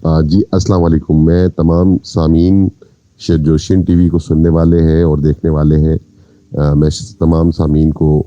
جی السلام علیکم. میں تمام سامعین جو شین ٹی وی کو سننے والے ہیں اور دیکھنے والے ہیں، میں تمام سامعین کو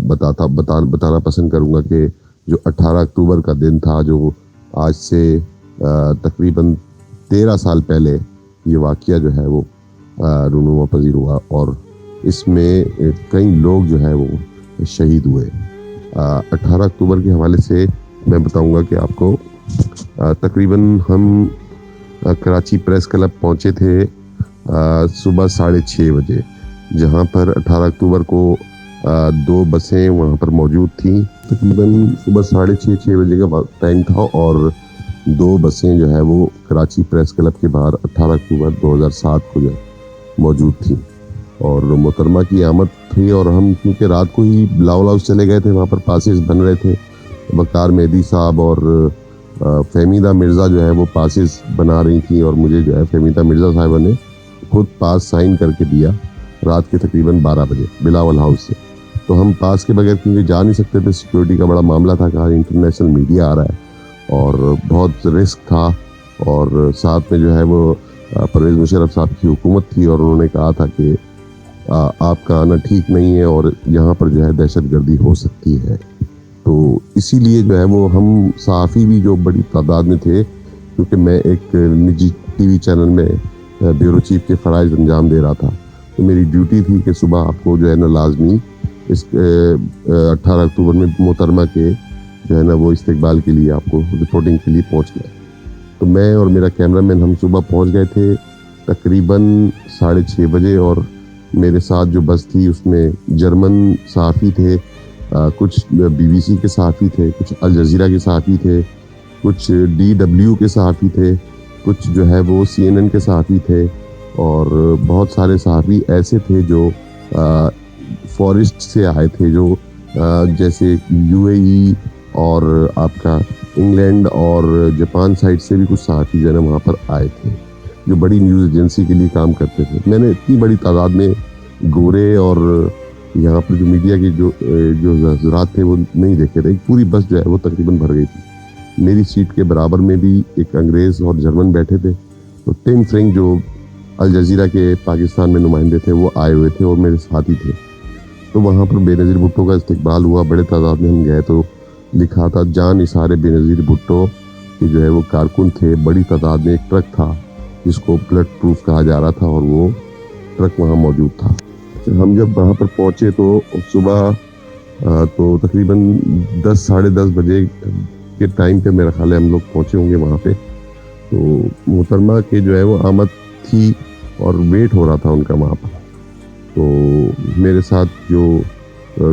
بتانا پسند کروں گا کہ جو 18 اکتوبر کا دن تھا، جو آج سے تقریباً 13 سال پہلے یہ واقعہ جو ہے وہ رونما پذیر ہوا، اور اس میں کئی لوگ جو ہے وہ شہید ہوئے. 18 اکتوبر کے حوالے سے میں بتاؤں گا کہ آپ کو تقریباً ہم کراچی پریس کلب پہنچے تھے صبح 6:30 بجے، جہاں پر 18 اکتوبر کو 2 بسیں وہاں پر موجود تھیں. تقریباً صبح 6:30 بجے کا ٹائم تھا، اور 2 بسیں جو ہے وہ کراچی پریس کلب کے باہر 18 اکتوبر 2007 کو جو موجود تھیں، اور محترمہ کی آمد تھی. اور ہم کیونکہ رات کو ہی بلاؤ ہاؤس چلے گئے تھے، وہاں پر پاسز بن رہے تھے. وقار مہدی صاحب اور فہمیدہ مرزا جو ہے وہ پاسز بنا رہی تھیں، اور مجھے جو ہے فہمیدہ مرزا صاحبہ نے خود پاس سائن کر کے دیا رات کے تقریباً 12 بجے بلاول ہاؤس سے. تو ہم پاس کے بغیر کیونکہ جا نہیں سکتے تھے، سیکیورٹی کا بڑا معاملہ تھا، کہا انٹرنیشنل میڈیا آ رہا ہے اور بہت رسک تھا. اور ساتھ میں جو ہے وہ پرویز مشرف صاحب کی حکومت تھی، اور انہوں نے کہا تھا کہ آپ کا آنا ٹھیک نہیں ہے اور یہاں پر جو ہے دہشت گردی ہو سکتی ہے. تو اسی لیے جو ہے وہ ہم صحافی بھی جو بڑی تعداد میں تھے، کیونکہ میں ایک نجی ٹی وی چینل میں بیورو چیف کے فرائض انجام دے رہا تھا، تو میری ڈیوٹی تھی کہ صبح آپ کو جو ہے نا لازمی اس 18 اکتوبر میں محترمہ کے جو ہے نا وہ استقبال کے لیے آپ کو رپورٹنگ کے لیے پہنچنا ہے. تو میں اور میرا کیمرہ مین ہم صبح پہنچ گئے تھے تقریباً 6:30 بجے، اور میرے ساتھ جو بس تھی اس میں جرمن صحافی تھے، کچھ بی بی سی کے صحافی تھے، کچھ الجزیرہ کے صحافی تھے، کچھ DW کے صحافی تھے، کچھ جو ہے وہ CNN کے صحافی تھے، اور بہت سارے صحافی ایسے تھے جو فارسٹ سے آئے تھے، جو جیسے UAE اور آپ کا انگلینڈ اور جاپان سائڈ سے بھی کچھ صحافی جو ہے نا وہاں پر آئے تھے، جو بڑی نیوز ایجنسی کے لیے کام کرتے تھے. میں نے اتنی بڑی تعداد میں گورے اور یہاں پر جو میڈیا کے جو حضرات تھے وہ نہیں دیکھے تھے. ایک پوری بس جو ہے وہ تقریباً بھر گئی تھی. میری سیٹ کے برابر میں بھی ایک انگریز اور جرمن بیٹھے تھے. تو ٹم فرنک جو الجزیرہ کے پاکستان میں نمائندے تھے وہ آئے ہوئے تھے اور میرے ساتھی تھے. تو وہاں پر بے نظیر بھٹو کا استقبال ہوا. بڑے تعداد میں ہم گئے تو لکھا تھا جان اثار بے نظیر بھٹو کہ جو ہے وہ کارکن تھے. بڑی تعداد میں ایک ٹرک تھا جس کو بلڈ پروف کہا جا رہا تھا، اور وہ ٹرک وہاں موجود تھا. ہم جب وہاں پر پہنچے تو صبح تو تقریباً 10 بجے کے ٹائم پہ میرا خیال ہے ہم لوگ پہنچے ہوں گے وہاں پہ. تو محترمہ کے جو ہے وہ آمد تھی اور ویٹ ہو رہا تھا ان کا وہاں پر. تو میرے ساتھ جو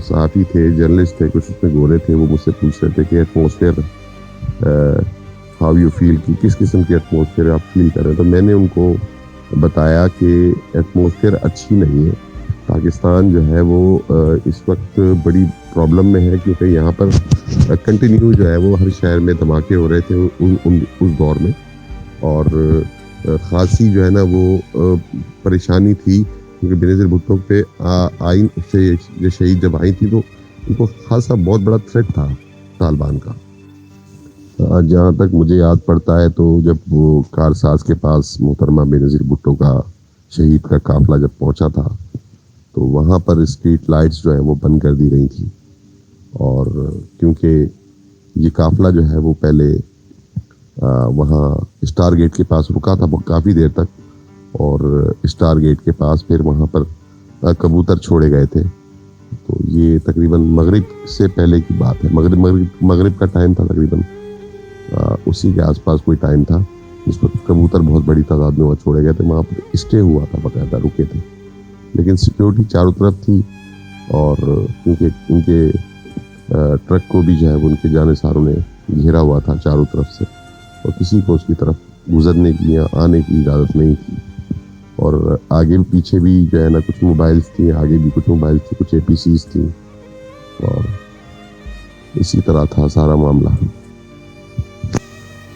صحافی تھے، جرنلسٹ تھے، کچھ اس میں گورے تھے، وہ مجھ سے پوچھ رہے تھے کہ ایٹماسفیئر ہاؤ یو فیل، کی کس قسم کی ایٹماسفیئر آپ فیل کر رہے ہیں. تو میں نے ان کو بتایا کہ ایٹماسفیئر اچھی نہیں ہے. پاکستان جو ہے وہ اس وقت بڑی پرابلم میں ہے، کیونکہ یہاں پر کنٹینیو جو ہے وہ ہر شہر میں دھماکے ہو رہے تھے اس دور میں، اور خاصی جو ہے نا وہ پریشانی تھی، کیونکہ بے نظیر بھٹو پہ آئین سے یہ شہید جب آئی تھی تو ان کو خاصا بہت بڑا تھریٹ تھا طالبان کا. جہاں تک مجھے یاد پڑتا ہے تو جب وہ کارساز کے پاس محترمہ بے نظیر بھٹو کا شہید کا قافلہ جب پہنچا تھا تو وہاں پر اسٹریٹ لائٹس جو ہیں وہ بند کر دی گئی تھیں. اور کیونکہ یہ قافلہ جو ہے وہ پہلے وہاں اسٹار گیٹ کے پاس رکا تھا کافی دیر تک، اور اسٹار گیٹ کے پاس پھر وہاں پر کبوتر چھوڑے گئے تھے. تو یہ تقریباً مغرب سے پہلے کی بات ہے. مغرب کا ٹائم تھا، تقریباً اسی کے آس پاس کوئی ٹائم تھا جس پر کبوتر بہت بڑی تعداد میں وہاں چھوڑے گئے تھے. وہاں پر اسٹے ہوا تھا، باقاعدہ رکے تھے، لیکن سیکیورٹی چاروں طرف تھی. اور کیونکہ ان کے ٹرک کو بھی جو ہے وہ ان کے جانصاروں نے گھیرا ہوا تھا چاروں طرف سے، اور کسی کو اس کی طرف گزرنے کی یا آنے کی اجازت نہیں تھی. اور آگے پیچھے بھی جو ہے نا کچھ موبائلز تھیں، آگے بھی کچھ موبائلز تھیں، کچھ APCs تھیں، اور اسی طرح تھا سارا معاملہ.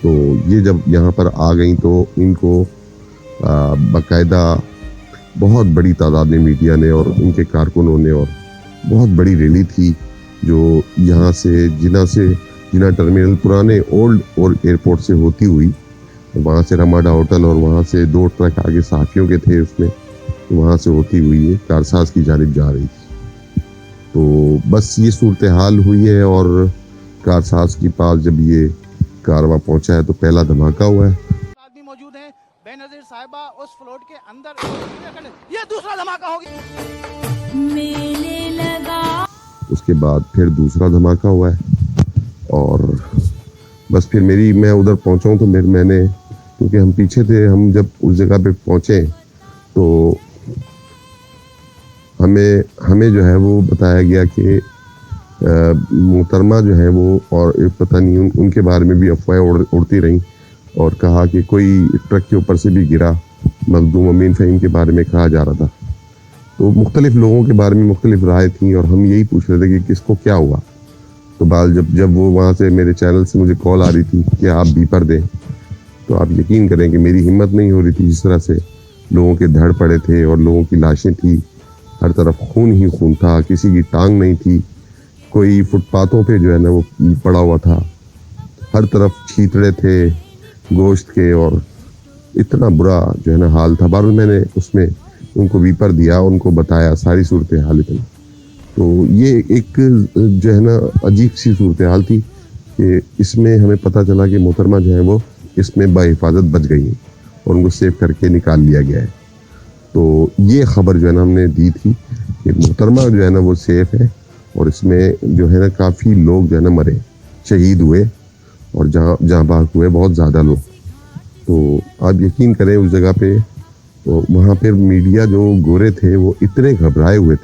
تو یہ جب یہاں پر آ گئیں تو ان کو باقاعدہ بہت بڑی تعداد میں میڈیا نے اور ان کے کارکنوں نے، اور بہت بڑی ریلی تھی جو یہاں سے جنا ٹرمینل پرانے اولڈ اور ایئرپورٹ سے ہوتی ہوئی وہاں سے رماڈا ہوٹل اور وہاں سے 2 ٹرک آگے صحافیوں کے تھے اس میں، وہاں سے ہوتی ہوئی یہ کارساز کی جانب جا رہی تھی۔ تو بس یہ صورتحال ہوئی ہے، اور کارساز کے پاس جب یہ کارواں پہنچا ہے تو پہلا دھماکہ ہوا ہے۔ آدمی موجود ہیں، بے نظیر صاحبہ اس فلوٹ کے اندر، یہ دوسرا دھماکہ ہو گیا۔ اس کے بعد پھر دوسرا دھماکہ ہوا ہے، اور بس پھر میں ادھر پہنچا ہوں تو میں نے، کیونکہ ہم پیچھے تھے، ہم جب اس جگہ پہ پہنچے تو ہمیں جو ہے وہ بتایا گیا کہ محترمہ جو ہے وہ، اور پتہ نہیں ان کے بارے میں بھی افواہیں اڑتی رہیں، اور کہا کہ کوئی ٹرک کے اوپر سے بھی گرا، مخدوم امین فہیم کے بارے میں کہا جا رہا تھا۔ تو مختلف لوگوں کے بارے میں مختلف رائے تھیں، اور ہم یہی پوچھ رہے تھے کہ کس کو کیا ہوا۔ تو جب وہ وہاں سے میرے چینل سے مجھے کال آ رہی تھی کہ آپ بیپر دیں، تو آپ یقین کریں کہ میری ہمت نہیں ہو رہی تھی۔ جس طرح سے لوگوں کے دھڑ پڑے تھے اور لوگوں کی لاشیں تھیں، ہر طرف خون ہی خون تھا، کسی کی ٹانگ نہیں تھی، کوئی فٹ پاتھوں پہ جو ہے نا وہ پڑا ہوا تھا، ہر طرف چھیتڑے تھے گوشت کے، اور اتنا برا جو ہے نا حال تھا۔ بہرحال میں نے اس میں ان کو بیپر دیا، ان کو بتایا ساری صورتحال اتنی۔ تو یہ ایک جو ہے نا عجیب سی صورتحال تھی کہ اس میں ہمیں پتہ چلا کہ محترمہ جو ہے وہ اس میں بحفاظت بچ گئی ہیں، اور ان کو سیو کر کے نکال لیا گیا ہے۔ تو یہ خبر جو ہے نا ہم نے دی تھی کہ محترمہ جو ہے نا وہ سیف ہے، اور اس میں جو ہے نا کافی لوگ جو ہے نا مرے، شہید ہوئے، اور جہاں بحق ہوئے بہت زیادہ لوگ۔ تو آپ یقین کریں اس جگہ پہ، وہاں پہ میڈیا جو گورے تھے وہ اتنے گھبرائے ہوئے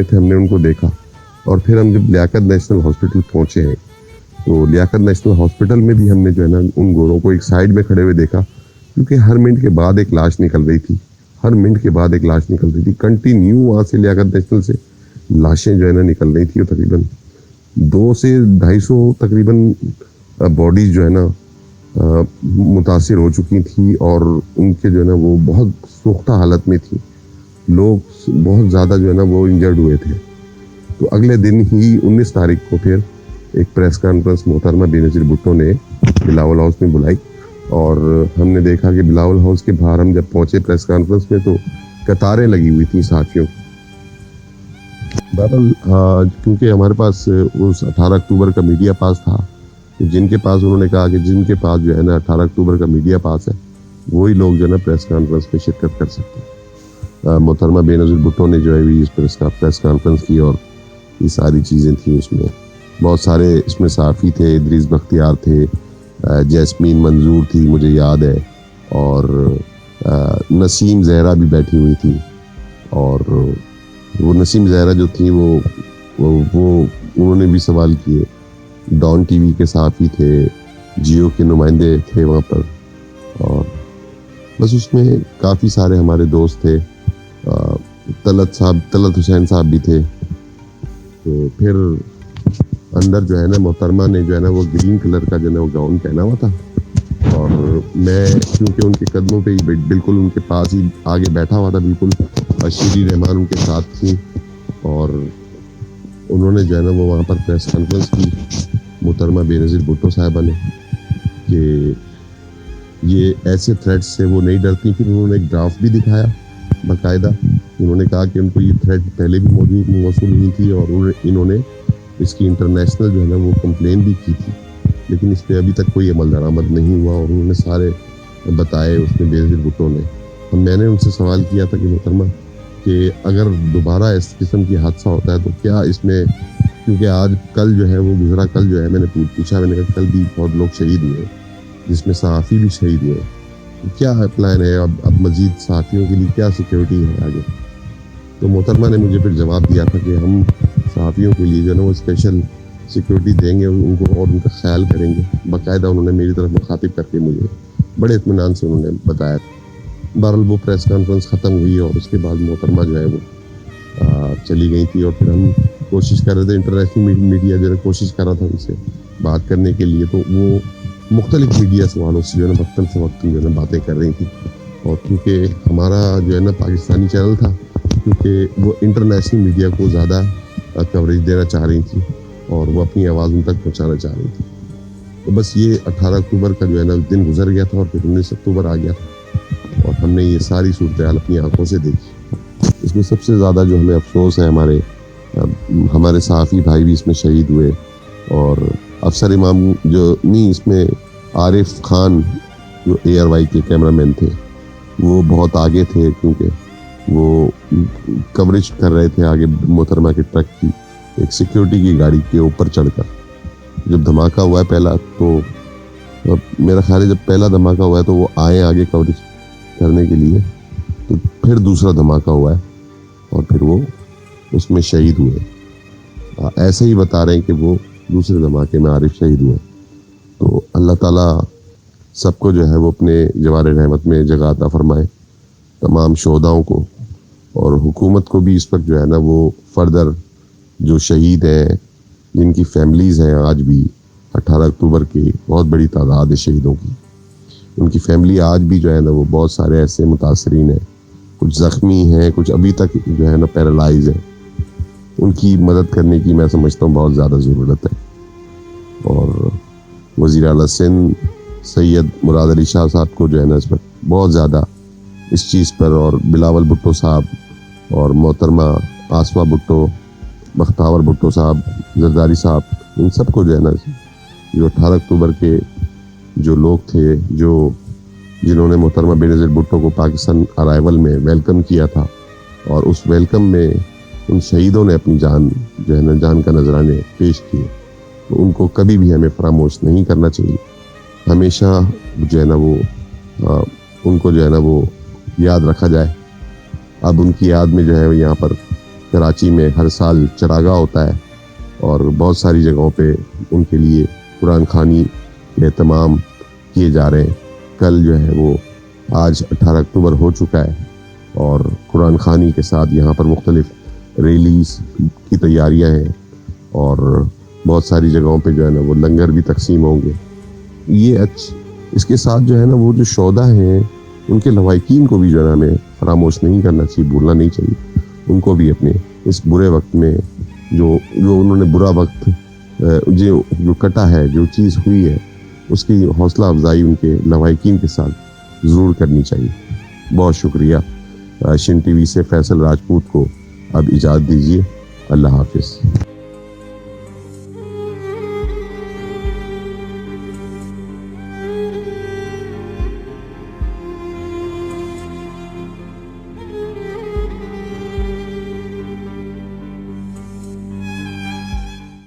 تھے، ہم نے ان کو دیکھا۔ اور پھر ہم جب لیاقت نیشنل ہاسپٹل پہنچے ہیں، تو لیاقت نیشنل ہاسپٹل میں بھی ہم نے جو ہے نا ان گوروں کو ایک سائڈ میں کھڑے ہوئے دیکھا، کیونکہ ہر منٹ کے بعد ایک لاش نکل رہی تھی، کنٹینیو وہاں سے لیاقت نیشنل سے لاشیں جو ہے نا نکل رہی تھی، اور تقریباً 200 سے 250 تقریباً باڈیز جو ہے نا متاثر ہو چکی تھی، اور ان کے جو ہے نا وہ بہت سوختہ حالت میں تھی، لوگ بہت زیادہ جو ہے نا وہ انجرڈ ہوئے تھے۔ تو اگلے دن ہی 19 تاریخ کو پھر ایک پریس کانفرنس محترمہ بے نظیر بھٹو نے بلاول ہاؤس میں بلائی، اور ہم نے دیکھا کہ بلاول ہاؤس کے باہر ہم جب پہنچے پریس کانفرنس میں تو قطاریں لگی ہوئی تھیں صحافیوں کی۔ بہرحال کیونکہ ہمارے پاس اس 18 اکتوبر کا میڈیا پاس تھا، جن کے پاس انہوں نے کہا کہ جن کے پاس جو ہے نا 18 اکتوبر کا میڈیا پاس ہے وہی لوگ جو ہے نا پریس کانفرنس میں شرکت کر سکتے ہیں۔ محترمہ بے نظیر بھٹو نے جو ہے اس پریس کانفرنس کی، اور یہ ساری چیزیں تھیں، اس میں بہت سارے اس میں صحافی تھے، ادریس بختیار تھے، جیسمین منظور تھی مجھے یاد ہے، اور نسیم زہرا بھی بیٹھی ہوئی تھی، اور وہ نسیم زہرا جو تھی وہ انہوں نے بھی سوال کیے، ڈان ٹی وی کے صحافی تھے، جیو کے نمائندے تھے وہاں پر، اور بس اس میں کافی سارے ہمارے دوست تھے، طلعت حسین صاحب بھی تھے۔ تو پھر اندر جو ہے نا محترمہ نے جو ہے نا وہ گرین کلر کا جو ہے نا وہ گاؤن پہنا ہوا تھا، اور میں کیونکہ ان کے قدموں پہ ہی بالکل ان کے پاس ہی آگے بیٹھا ہوا تھا بالکل، شیری رحمان ان کے ساتھ تھی، اور انہوں نے جو ہے نا وہ وہاں پر پریس کانفرنس کی محترمہ بے نظیر بھٹو صاحبہ نے، کہ یہ ایسے تھریٹ سے وہ نہیں ڈرتی۔ پھر انہوں نے ایک ڈرافٹ بھی دکھایا باقاعدہ، انہوں نے کہا کہ ان کو یہ تھریٹ پہلے بھی موصول ہوئی تھی، اور انہوں نے اس کی انٹرنیشنل جو ہے نا وہ کمپلین بھی کی تھی، لیکن اس پہ ابھی تک کوئی عمل درآمد نہیں ہوا، اور انہوں نے سارے بتائے اس میں بے نظیر بھٹو نے۔ میں نے ان سے سوال کیا تھا کہ محترمہ کہ اگر دوبارہ اس قسم کی حادثہ ہوتا ہے تو کیا اس میں، کیونکہ کل جو ہے وہ گزرا، کل جو ہے میں نے پوچھا، میں نے کہا کل بھی بہت لوگ شہید ہوئے، جس میں صحافی بھی شہید ہوئے، کیا پلان ہے اب مزید صحافیوں کے لیے کیا سیکیورٹی ہے آگے؟ تو محترمہ نے مجھے پھر جواب دیا تھا کہ ہم صحافیوں کے لیے جو ہے نا وہ اسپیشل سیکیورٹی دیں گے ان کو، اور ان کا خیال کریں گے باقاعدہ۔ انہوں نے میری طرف مخاطب کر کے مجھے بڑے اطمینان سے انہوں نے بتایا تھا۔ بہرحال وہ پریس کانفرنس ختم ہوئی، اور اس کے بعد محترمہ جو ہے وہ چلی گئی تھی، اور پھر ہم کوشش کر رہے تھے، انٹرنیشنل میڈیا جو ہے کوشش کر رہا تھا ان سے بات کرنے کے لیے، تو وہ مختلف میڈیا والوں سے جو ہے نا وقتاً فوقتاً جو ہے نا باتیں کر رہی تھی، اور کیونکہ ہمارا جو ہے نا پاکستانی چینل تھا، کیونکہ وہ انٹرنیشنل میڈیا کو زیادہ کوریج دینا چاہ رہی تھی، اور وہ اپنی آواز ان تک پہنچانا چاہ رہی تھی۔ تو بس یہ 18 اکتوبر کا جو ہے نا دن گزر گیا تھا اور پھر 19 اکتوبر آ گیا تھا اور ہم نے یہ ساری صورتحال اپنی آنکھوں سے دیکھی. اس میں سب سے زیادہ جو ہمیں افسوس ہے ہمارے صحافی بھائی بھی اس میں شہید ہوئے, اور افسر امام جو نہیں, اس میں عارف خان جو ARY کے کیمرہ مین تھے وہ بہت آگے تھے, کیونکہ وہ کوریج کر رہے تھے آگے محترمہ کے ٹرک کی ایک سیکیورٹی کی گاڑی کے اوپر چڑھ کر. جب دھماکہ ہوا ہے پہلا, تو میرا خیال ہے جب پہلا دھماکہ ہوا ہے تو وہ آئے آگے کوریج کرنے کے لیے, تو پھر دوسرا دھماکہ ہوا ہے اور پھر وہ اس میں شہید ہوئے. ایسے ہی بتا رہے ہیں کہ وہ دوسرے دھماکے میں عارف شہید ہوئے. تو اللہ تعالیٰ سب کو جو ہے وہ اپنے جوار رحمت میں جگہ عطا فرمائے, تمام شہداؤں کو, اور حکومت کو بھی اس وقت جو ہے نا وہ فردر جو شہید ہیں جن کی فیملیز ہیں, آج بھی 18 اکتوبر کی بہت بڑی تعداد ہے شہیدوں کی, ان کی فیملی آج بھی جو ہے نا وہ بہت سارے ایسے متاثرین ہیں, کچھ زخمی ہیں, کچھ ابھی تک جو ہے نا پیرالائز ہیں. ان کی مدد کرنے کی میں سمجھتا ہوں بہت زیادہ ضرورت ہے. اور وزیر اعلیٰ سندھ سید مراد علی شاہ صاحب کو جو ہے نا اس وقت بہت زیادہ اس چیز پر, اور بلاول بھٹو صاحب اور محترمہ آسما بھٹو, بختاور بھٹو صاحب, زرداری صاحب, ان سب کو جو ہے نا جو 18 اکتوبر کے جو لوگ تھے جنہوں نے محترمہ بینظیر بھٹو کو پاکستان ارائیول میں ویلکم کیا تھا, اور اس ویلکم میں ان شہیدوں نے اپنی جان جو ہے نا جان کا نذرانے پیش کیے, تو ان کو کبھی بھی ہمیں فراموش نہیں کرنا چاہیے. ہمیشہ جو ہے نا وہ ان کو جو ہے نا وہ یاد رکھا جائے. اب ان کی یاد میں جو ہے یہاں پر کراچی میں ہر سال چراغاہ ہوتا ہے, اور بہت ساری جگہوں پہ ان کے لیے قرآن خوانی کے اہتمام کیے جا رہے ہیں. کل جو ہے وہ آج 18 اکتوبر ہو چکا ہے, اور قرآن خوانی کے ساتھ یہاں پر مختلف ریلیز کی تیاریاں ہیں, اور بہت ساری جگہوں پہ جو ہے نا وہ لنگر بھی تقسیم ہوں گے. اس کے ساتھ جو ہے نا وہ جو شہداء ہیں ان کے لواحقین کو بھی جو ہے نا ہمیں فراموش نہیں کرنا چاہیے, بھولنا نہیں چاہیے. ان کو بھی اپنے اس برے وقت میں جو انہوں نے برا وقت جو کٹا ہے, جو چیز ہوئی ہے, اس کی حوصلہ افزائی ان کے لواحقین کے ساتھ ضرور کرنی چاہیے. بہت شکریہ. شن ٹی وی سے فیصل راجپوت کو اب اجازت دیجیے. اللہ حافظ.